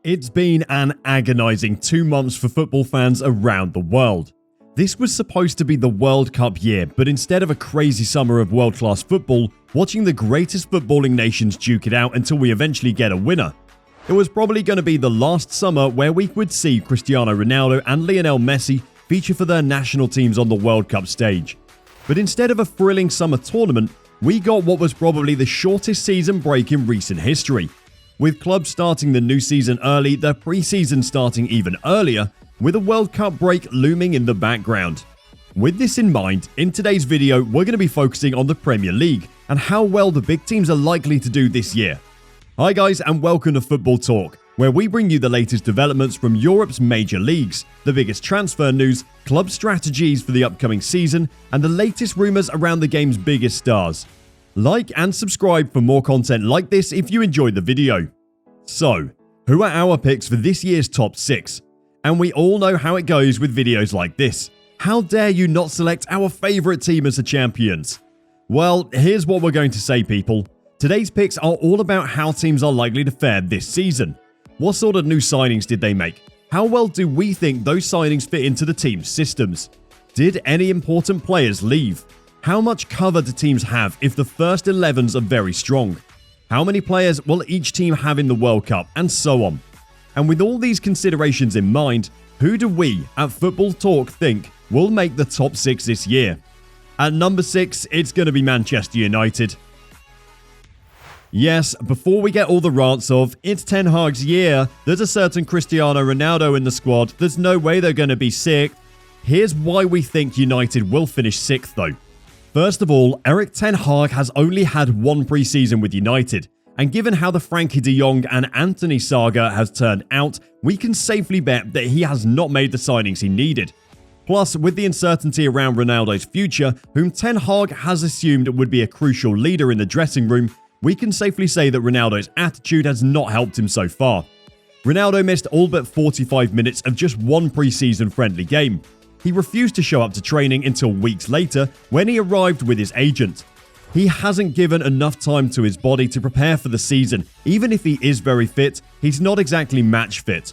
It's been an agonising 2 months for football fans around the world. This was supposed to be the World Cup year, but instead of a crazy summer of world-class football, watching the greatest footballing nations duke it out until we eventually get a winner. It was probably going to be the last summer where we would see Cristiano Ronaldo and Lionel Messi feature for their national teams on the World Cup stage. But instead of a thrilling summer tournament, we got what was probably the shortest season break in recent history. With clubs starting the new season early, their pre-season starting even earlier, with a World Cup break looming in the background. With this in mind, in today's video we're going to be focusing on the Premier League and how well the big teams are likely to do this year. Hi guys and welcome to Football Talk, where we bring you the latest developments from Europe's major leagues, the biggest transfer news, club strategies for the upcoming season, and the latest rumours around the game's biggest stars. Like and subscribe for more content like this if you enjoyed the video. So, who are our picks for this year's top 6? And we all know how it goes with videos like this. How dare you not select our favourite team as the champions? Well, here's what we're going to say, people. Today's picks are all about how teams are likely to fare this season. What sort of new signings did they make? How well do we think those signings fit into the team's systems? Did any important players leave? How much cover do teams have if the first 11s are very strong? How many players will each team have in the World Cup, and so on? And with all these considerations in mind, who do we at Football Talk think will make the top 6 this year? At number 6, it's going to be Manchester United. Yes, before we get all the rants of, it's Ten Hag's year, there's a certain Cristiano Ronaldo in the squad, there's no way they're going to be 6th. Here's why we think United will finish 6th though. First of all, Erik Ten Hag has only had one pre-season with United, and given how the Frankie de Jong and Anthony saga has turned out, we can safely bet that he has not made the signings he needed. Plus, with the uncertainty around Ronaldo's future, whom Ten Hag has assumed would be a crucial leader in the dressing room, we can safely say that Ronaldo's attitude has not helped him so far. Ronaldo missed all but 45 minutes of just one pre-season friendly game. He refused to show up to training until weeks later when he arrived with his agent. He hasn't given enough time to his body to prepare for the season. Even if he is very fit, he's not exactly match fit.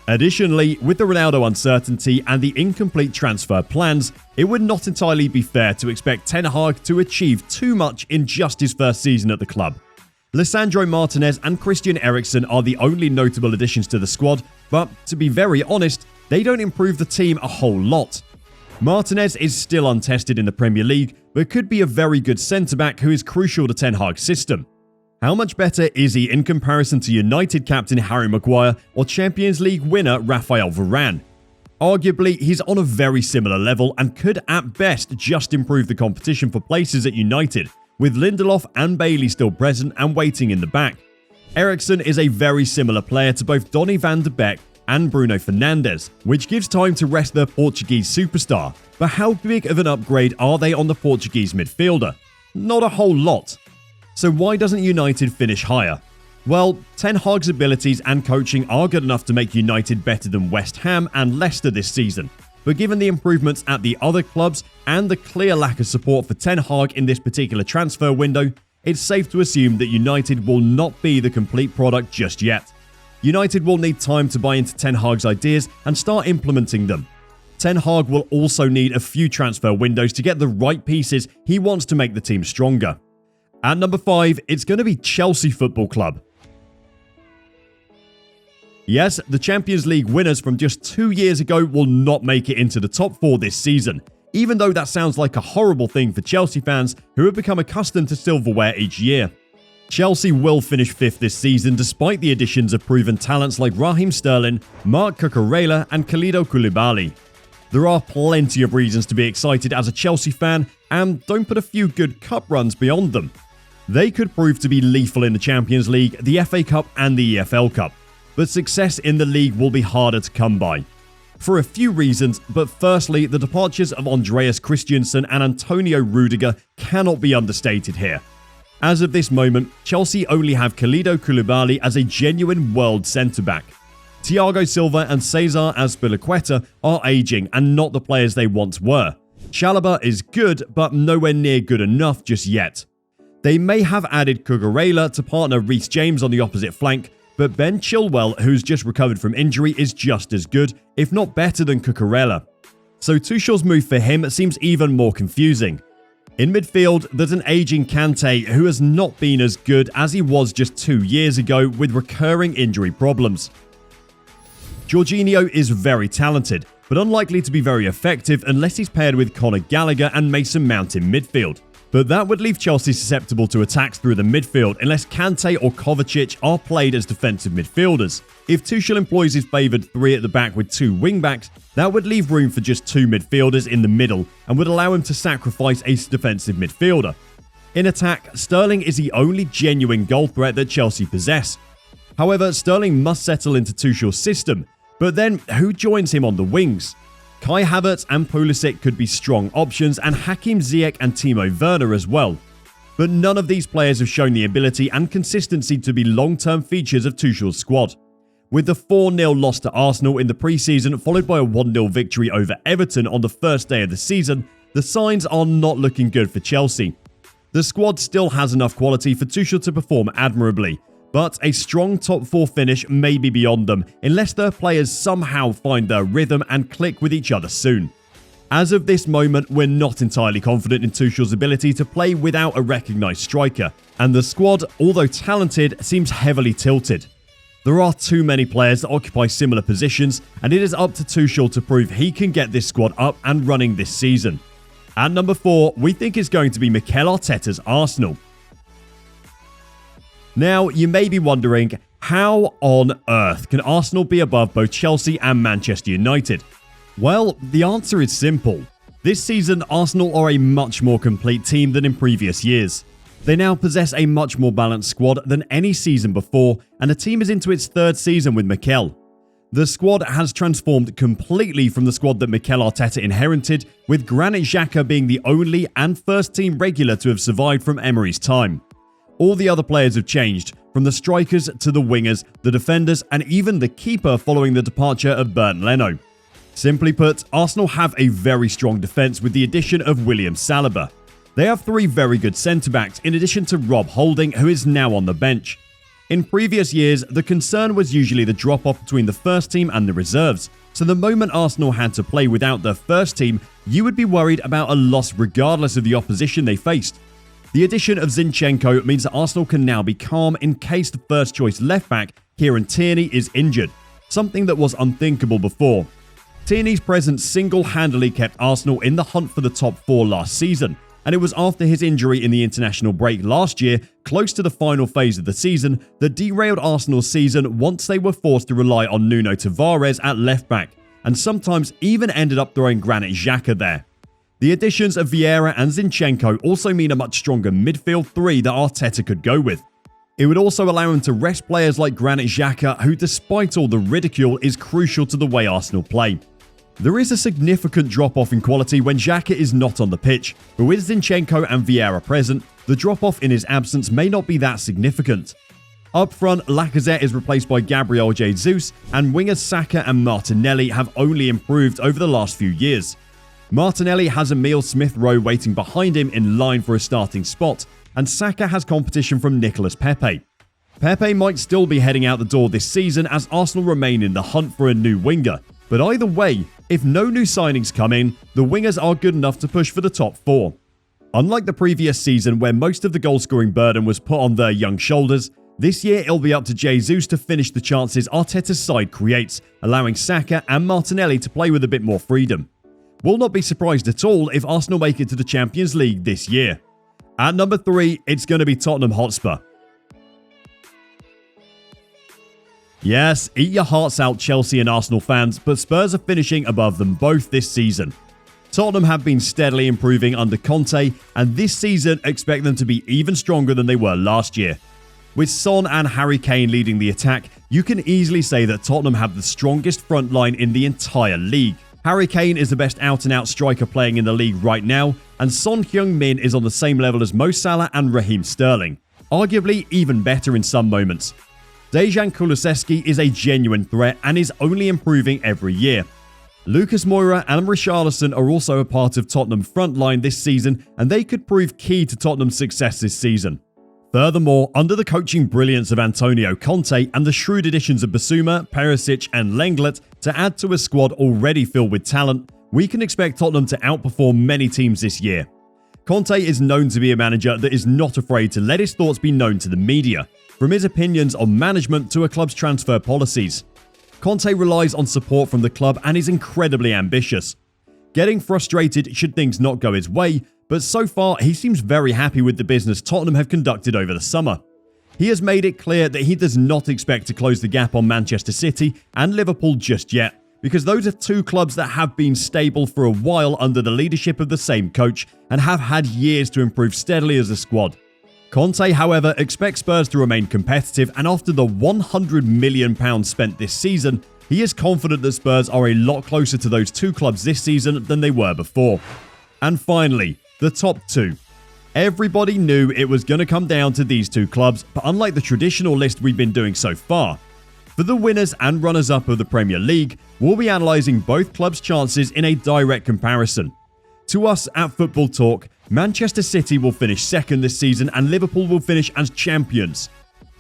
Additionally, with the Ronaldo uncertainty and the incomplete transfer plans, it would not entirely be fair to expect Ten Hag to achieve too much in just his first season at the club. Lisandro Martinez and Christian Eriksen are the only notable additions to the squad, but to be very honest, they don't improve the team a whole lot. Martinez is still untested in the Premier League, but could be a very good centre-back who is crucial to Ten Hag's system. How much better is he in comparison to United captain Harry Maguire or Champions League winner Raphael Varane? Arguably, he's on a very similar level and could at best just improve the competition for places at United, with Lindelof and Bailey still present and waiting in the back. Eriksen is a very similar player to both Donny van de Beek and Bruno Fernandes, which gives time to rest their Portuguese superstar. But how big of an upgrade are they on the Portuguese midfielder? Not a whole lot. So why doesn't United finish higher? Well, Ten Hag's abilities and coaching are good enough to make United better than West Ham and Leicester this season. But given the improvements at the other clubs and the clear lack of support for Ten Hag in this particular transfer window, it's safe to assume that United will not be the complete product just yet. United will need time to buy into Ten Hag's ideas and start implementing them. Ten Hag will also need a few transfer windows to get the right pieces he wants to make the team stronger. At number 5, it's going to be Chelsea Football Club. Yes, the Champions League winners from just 2 years ago will not make it into the top 4 this season, even though that sounds like a horrible thing for Chelsea fans who have become accustomed to silverware each year. Chelsea will finish 5th this season despite the additions of proven talents like Raheem Sterling, Marc Cucurella and Kalidou Koulibaly. There are plenty of reasons to be excited as a Chelsea fan, and don't put a few good cup runs beyond them. They could prove to be lethal in the Champions League, the FA Cup and the EFL Cup, but success in the league will be harder to come by. For a few reasons, but firstly, the departures of Andreas Christensen and Antonio Rudiger cannot be understated here. As of this moment, Chelsea only have Kalidou Koulibaly as a genuine world centre-back. Thiago Silva and Cesar Azpilicueta are aging and not the players they once were. Chalobah is good, but nowhere near good enough just yet. They may have added Cucurella to partner Reece James on the opposite flank, but Ben Chilwell, who's just recovered from injury, is just as good, if not better than Cucurella. So Tuchel's move for him seems even more confusing. In midfield, there's an aging Kante who has not been as good as he was just 2 years ago with recurring injury problems. Jorginho is very talented, but unlikely to be very effective unless he's paired with Conor Gallagher and Mason Mount in midfield. But that would leave Chelsea susceptible to attacks through the midfield unless Kante or Kovacic are played as defensive midfielders. If Tuchel employs his favoured 3 at the back with 2 wing-backs, that would leave room for just 2 midfielders in the middle and would allow him to sacrifice a defensive midfielder. In attack, Sterling is the only genuine goal threat that Chelsea possess. However, Sterling must settle into Tuchel's system, but then who joins him on the wings? Kai Havertz and Pulisic could be strong options, and Hakim Ziyech and Timo Werner as well. But none of these players have shown the ability and consistency to be long-term features of Tuchel's squad. With the 4-0 loss to Arsenal in the pre-season followed by a 1-0 victory over Everton on the first day of the season, the signs are not looking good for Chelsea. The squad still has enough quality for Tuchel to perform admirably, but a strong top 4 finish may be beyond them unless their players somehow find their rhythm and click with each other soon. As of this moment, we're not entirely confident in Tuchel's ability to play without a recognised striker, and the squad, although talented, seems heavily tilted. There are too many players that occupy similar positions, and it is up to Tuchel to prove he can get this squad up and running this season. At number 4, we think it's going to be Mikel Arteta's Arsenal. Now, you may be wondering, how on earth can Arsenal be above both Chelsea and Manchester United? Well, the answer is simple. This season, Arsenal are a much more complete team than in previous years. They now possess a much more balanced squad than any season before, and the team is into its 3rd season with Mikel. The squad has transformed completely from the squad that Mikel Arteta inherited, with Granit Xhaka being the only and first-team regular to have survived from Emery's time. All the other players have changed, from the strikers to the wingers, the defenders, and even the keeper following the departure of Bernd Leno. Simply put, Arsenal have a very strong defence with the addition of William Saliba. They have 3 very good centre-backs in addition to Rob Holding, who is now on the bench. In previous years, the concern was usually the drop-off between the first team and the reserves, so the moment Arsenal had to play without their first team, you would be worried about a loss regardless of the opposition they faced. The addition of Zinchenko means that Arsenal can now be calm in case the first-choice left-back, Kieran Tierney, is injured, something that was unthinkable before. Tierney's presence single-handedly kept Arsenal in the hunt for the top 4 last season, and it was after his injury in the international break last year, close to the final phase of the season, that derailed Arsenal's season once they were forced to rely on Nuno Tavares at left-back, and sometimes even ended up throwing Granit Xhaka there. The additions of Vieira and Zinchenko also mean a much stronger midfield 3 that Arteta could go with. It would also allow him to rest players like Granit Xhaka, who despite all the ridicule is crucial to the way Arsenal play. There is a significant drop-off in quality when Xhaka is not on the pitch, but with Zinchenko and Vieira present, the drop-off in his absence may not be that significant. Up front, Lacazette is replaced by Gabriel Jesus, and wingers Saka and Martinelli have only improved over the last few years. Martinelli has Emile Smith-Rowe waiting behind him in line for a starting spot, and Saka has competition from Nicolas Pepe. Pepe might still be heading out the door this season as Arsenal remain in the hunt for a new winger, but either way, if no new signings come in, the wingers are good enough to push for the top 4. Unlike the previous season where most of the goal-scoring burden was put on their young shoulders, this year it'll be up to Jesus to finish the chances Arteta's side creates, allowing Saka and Martinelli to play with a bit more freedom. Will not be surprised at all if Arsenal make it to the Champions League this year. At number 3, it's going to be Tottenham Hotspur. Yes, eat your hearts out, Chelsea and Arsenal fans, but Spurs are finishing above them both this season. Tottenham have been steadily improving under Conte, and this season expect them to be even stronger than they were last year. With Son and Harry Kane leading the attack, you can easily say that Tottenham have the strongest front line in the entire league. Harry Kane is the best out-and-out striker playing in the league right now, and Son Heung-min is on the same level as Mo Salah and Raheem Sterling, arguably even better in some moments. Dejan Kulusevski is a genuine threat and is only improving every year. Lucas Moura and Richarlison are also a part of Tottenham's front line this season, and they could prove key to Tottenham's success this season. Furthermore, under the coaching brilliance of Antonio Conte and the shrewd additions of Basuma, Perisic and Lenglet to add to a squad already filled with talent, we can expect Tottenham to outperform many teams this year. Conte is known to be a manager that is not afraid to let his thoughts be known to the media, from his opinions on management to a club's transfer policies. Conte relies on support from the club and is incredibly ambitious, getting frustrated should things not go his way, but so far he seems very happy with the business Tottenham have conducted over the summer. He has made it clear that he does not expect to close the gap on Manchester City and Liverpool just yet, because those are two clubs that have been stable for a while under the leadership of the same coach and have had years to improve steadily as a squad. Conte, however, expects Spurs to remain competitive, and after the £100 million spent this season, he is confident that Spurs are a lot closer to those two clubs this season than they were before. And finally, the top two. Everybody knew it was going to come down to these two clubs, but unlike the traditional list we've been doing so far, for the winners and runners-up of the Premier League, we'll be analysing both clubs' chances in a direct comparison. To us at Football Talk, Manchester City will finish second this season and Liverpool will finish as champions.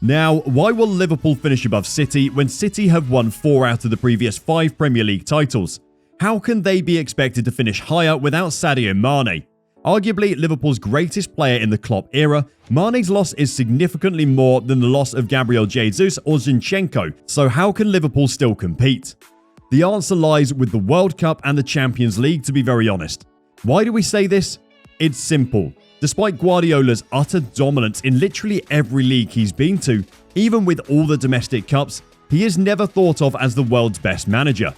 Now, why will Liverpool finish above City when City have won 4 out of the previous 5 Premier League titles? How can they be expected to finish higher without Sadio Mane? Arguably Liverpool's greatest player in the Klopp era, Mane's loss is significantly more than the loss of Gabriel Jesus or Zinchenko, so how can Liverpool still compete? The answer lies with the World Cup and the Champions League, to be very honest. Why do we say this? It's simple. Despite Guardiola's utter dominance in literally every league he's been to, even with all the domestic cups, he is never thought of as the world's best manager.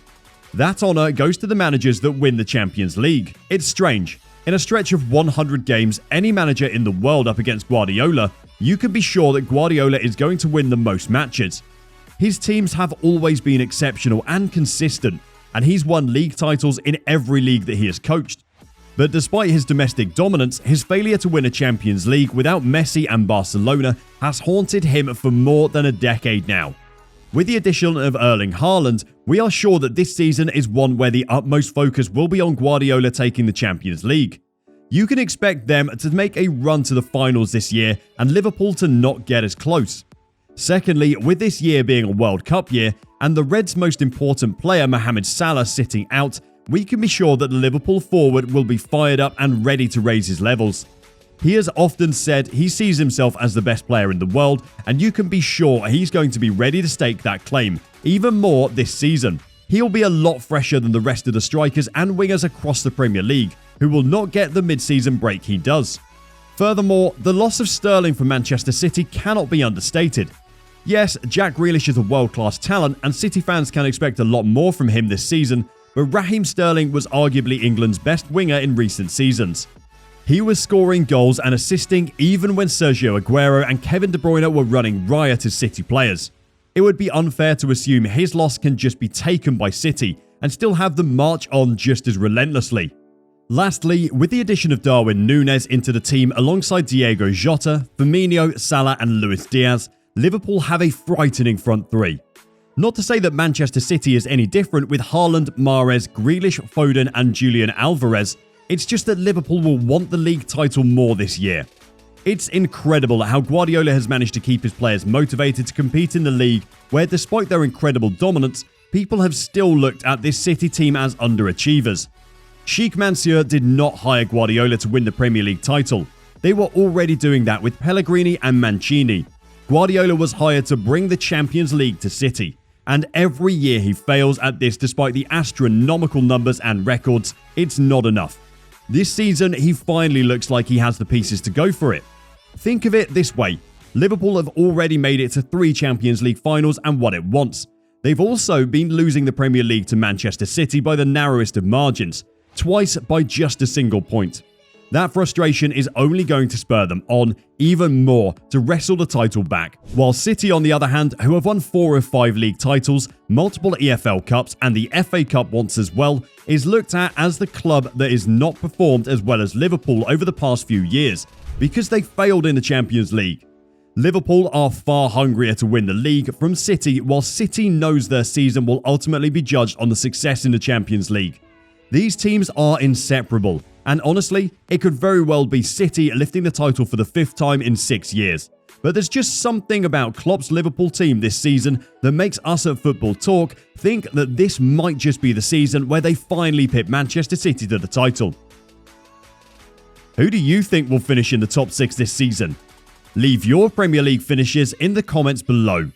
That honour goes to the managers that win the Champions League. It's strange. In a stretch of 100 games, any manager in the world up against Guardiola, you can be sure that Guardiola is going to win the most matches. His teams have always been exceptional and consistent, and he's won league titles in every league that he has coached. But despite his domestic dominance, his failure to win a Champions League without Messi and Barcelona has haunted him for more than a decade now. With the addition of Erling Haaland, we are sure that this season is one where the utmost focus will be on Guardiola taking the Champions League. You can expect them to make a run to the finals this year and Liverpool to not get as close. Secondly, with this year being a World Cup year and the Reds' most important player Mohamed Salah sitting out, we can be sure that the Liverpool forward will be fired up and ready to raise his levels. He has often said he sees himself as the best player in the world, and you can be sure he's going to be ready to stake that claim, even more this season. He'll be a lot fresher than the rest of the strikers and wingers across the Premier League, who will not get the mid-season break he does. Furthermore, the loss of Sterling from Manchester City cannot be understated. Yes, Jack Grealish is a world-class talent, and City fans can expect a lot more from him this season, but Raheem Sterling was arguably England's best winger in recent seasons. He was scoring goals and assisting even when Sergio Aguero and Kevin De Bruyne were running riot as City players. It would be unfair to assume his loss can just be taken by City and still have them march on just as relentlessly. Lastly, with the addition of Darwin Núñez into the team alongside Diego Jota, Firmino, Salah and Luis Diaz, Liverpool have a frightening front three. Not to say that Manchester City is any different with Haaland, Mahrez, Grealish, Foden and Julian Alvarez. It's just that Liverpool will want the league title more this year. It's incredible how Guardiola has managed to keep his players motivated to compete in the league, where despite their incredible dominance, people have still looked at this City team as underachievers. Sheikh Mansour did not hire Guardiola to win the Premier League title. They were already doing that with Pellegrini and Mancini. Guardiola was hired to bring the Champions League to City. And every year he fails at this despite the astronomical numbers and records. It's not enough. This season, he finally looks like he has the pieces to go for it. Think of it this way. Liverpool have already made it to 3 Champions League finals and won it once. They've also been losing the Premier League to Manchester City by the narrowest of margins, twice by just a single point. That frustration is only going to spur them on even more to wrestle the title back. While City, on the other hand, who have won 4 of 5 league titles, multiple EFL Cups and the FA Cup once as well, is looked at as the club that is not performed as well as Liverpool over the past few years, because they failed in the Champions League. Liverpool are far hungrier to win the league from City, while City knows their season will ultimately be judged on the success in the Champions League. These teams are inseparable, And honestly, it could very well be City lifting the title for the 5th time in 6 years. But there's just something about Klopp's Liverpool team this season that makes us at Football Talk think that this might just be the season where they finally pit Manchester City to the title. Who do you think will finish in the top 6 this season? Leave your Premier League finishes in the comments below.